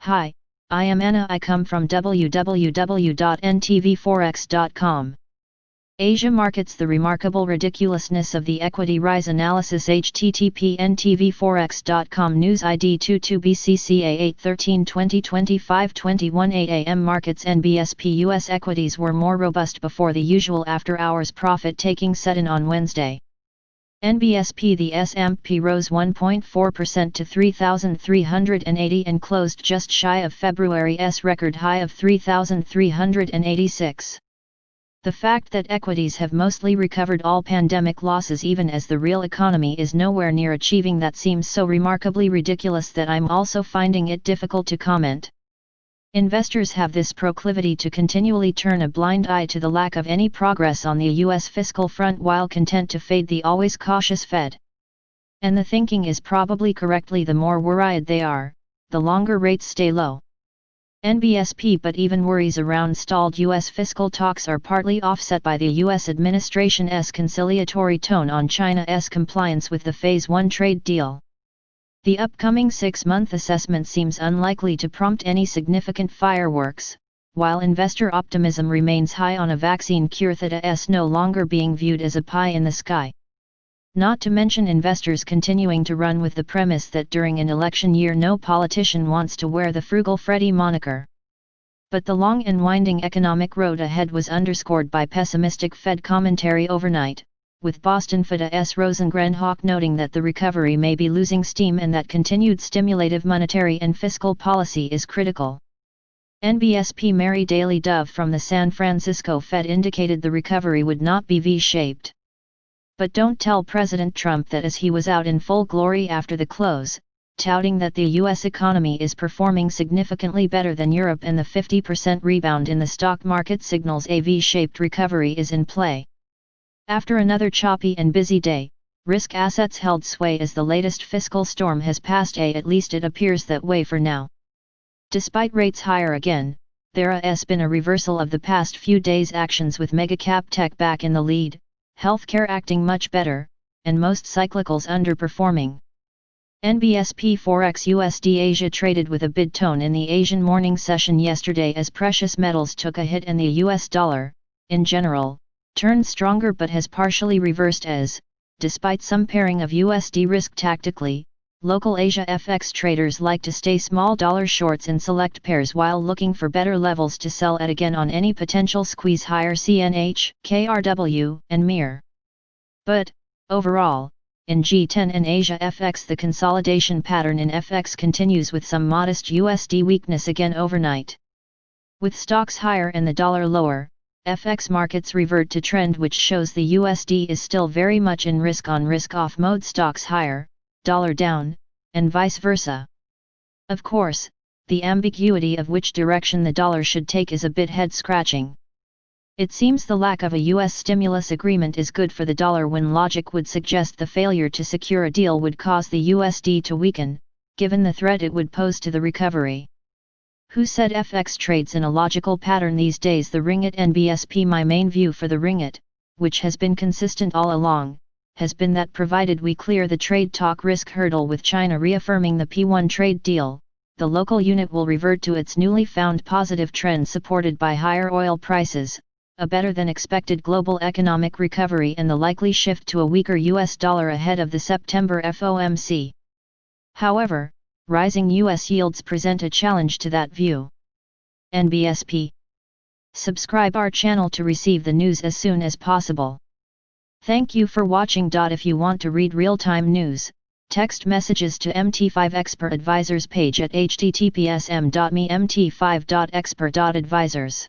Hi, I am Anna. I come from www.ntvforex.com. Asia markets. The remarkable ridiculousness of the equity rise analysis. http ntvforex.com news ID 22BCCA 8/13/2025 21:08 AM markets. NBSP US equities were more robust before the usual after-hours profit-taking set-in on Wednesday. NBSP. The S&P rose 1.4% to 3,380 and closed just shy of February's record high of 3,386. The fact that equities have mostly recovered all pandemic losses even as the real economy is nowhere near achieving that seems so remarkably ridiculous that I'm also finding it difficult to comment. Investors have this proclivity to continually turn a blind eye to the lack of any progress on the U.S. fiscal front while content to fade the always cautious Fed. And the thinking is probably correctly the more worried they are, the longer rates stay low. NBSP. But even worries around stalled U.S. fiscal talks are partly offset by the U.S. administration's conciliatory tone on China's compliance with the Phase 1 trade deal. The upcoming 6-month assessment seems unlikely to prompt any significant fireworks, while investor optimism remains high on a vaccine cure that is no longer being viewed as a pie in the sky. Not to mention investors continuing to run with the premise that during an election year no politician wants to wear the Frugal Freddy moniker. But the long and winding economic road ahead was underscored by pessimistic Fed commentary overnight, with Boston Fed's Rosengren-Hawk noting that the recovery may be losing steam and that continued stimulative monetary and fiscal policy is critical. NBSP. Mary Daly Dove from the San Francisco Fed indicated the recovery would not be V-shaped. But don't tell President Trump that, as he was out in full glory after the close, touting that the U.S. economy is performing significantly better than Europe and the 50% rebound in the stock market signals a V-shaped recovery is in play. After another choppy and busy day, risk assets held sway as the latest fiscal storm has passed. At least it appears that way for now. Despite rates higher again, there has been a reversal of the past few days' actions with megacap tech back in the lead, healthcare acting much better, and most cyclicals underperforming. NBSP Forex USD Asia traded with a bid tone in the Asian morning session yesterday as precious metals took a hit and the US dollar, in general, turned stronger but has partially reversed as, despite some pairing of USD risk tactically, local Asia FX traders like to stay small dollar shorts in select pairs while looking for better levels to sell at again on any potential squeeze higher. CNH, KRW, and MIR. But, overall, in G10 and Asia FX the consolidation pattern in FX continues with some modest USD weakness again overnight. With stocks higher and the dollar lower, FX markets revert to trend which shows the USD is still very much in risk-on risk-off mode, stocks higher, dollar down, and vice versa. Of course, the ambiguity of which direction the dollar should take is a bit head-scratching. It seems the lack of a U.S. stimulus agreement is good for the dollar when logic would suggest the failure to secure a deal would cause the USD to weaken, given the threat it would pose to the recovery. Who said FX trades in a logical pattern these days? The ringgit. NBSP. My main view for the ringgit, which has been consistent all along, has been that provided we clear the trade talk risk hurdle with China reaffirming the P1 trade deal, the local unit will revert to its newly found positive trend supported by higher oil prices, a better than expected global economic recovery and the likely shift to a weaker US dollar ahead of the September FOMC. However, rising U.S. yields present a challenge to that view. NBSP. Subscribe our channel to receive the news as soon as possible. Thank you for watching. If you want to read real-time news, text messages to MT5 Expert Advisors page at https://m.me mt5.expert.advisors.